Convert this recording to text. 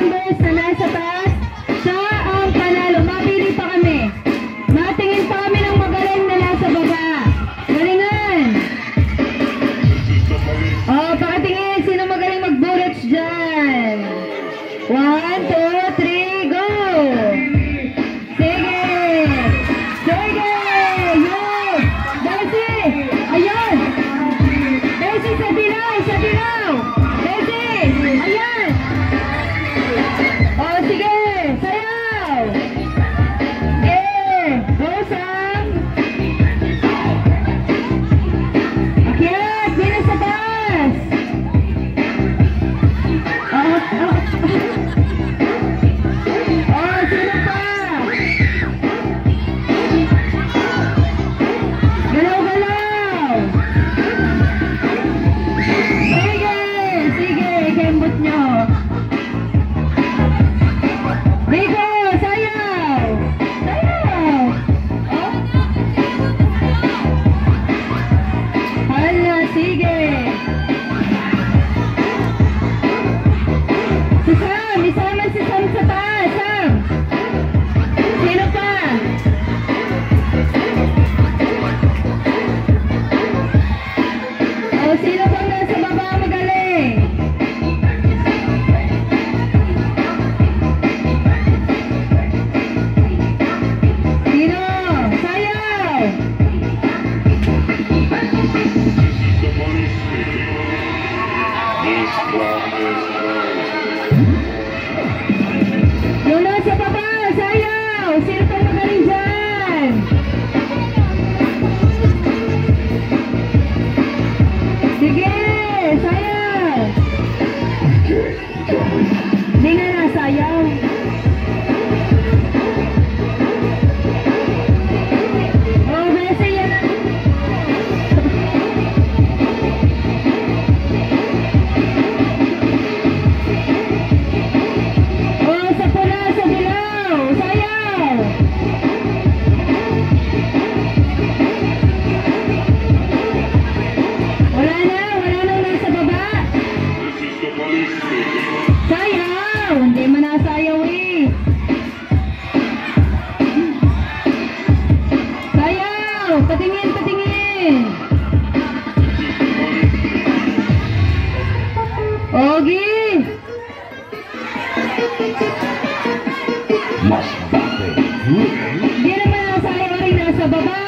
members na nasa taas, siya ang panalo. Mapili pa kami. Matingin pa kami ng magaling na nasa baba. Galingan! Oh, pakatingin. Sino magaling mag-bullets dyan? 1, 2, 3, go! Sige! Sige! Yun! Daisy! Ayan! Daisy sa dilaw! Sa dilaw! Daisy! Ayan! Oh, sige! Sayaw! Okay! Go, Sam! Akyat! Bilis sa taas! Oh, sino pa? Galaw-galaw! Sige! Sige! Ikembot nyo! Rico! Sayaw! Sayaw! Oh! Hala! Sige! Si Sam! Isama si Sam sa taas! Sam! Sino pa? O, sino pang nasa baba magaling? Sino? Sayaw! Yung nasa baba, sayaw! Sino pang magaling dyan? Sige, sayaw! Hindi nga na, sayaw. Oh, bese yan. Oh, sa pula, sa dilaw, sayaw! Wala nang nasa baba. Sayaw! Hindi mo nasayaw eh. Sayaw! Patingin, patingin! Ogi! Mas bakit? Hindi naman nasayaw rin nasa baba.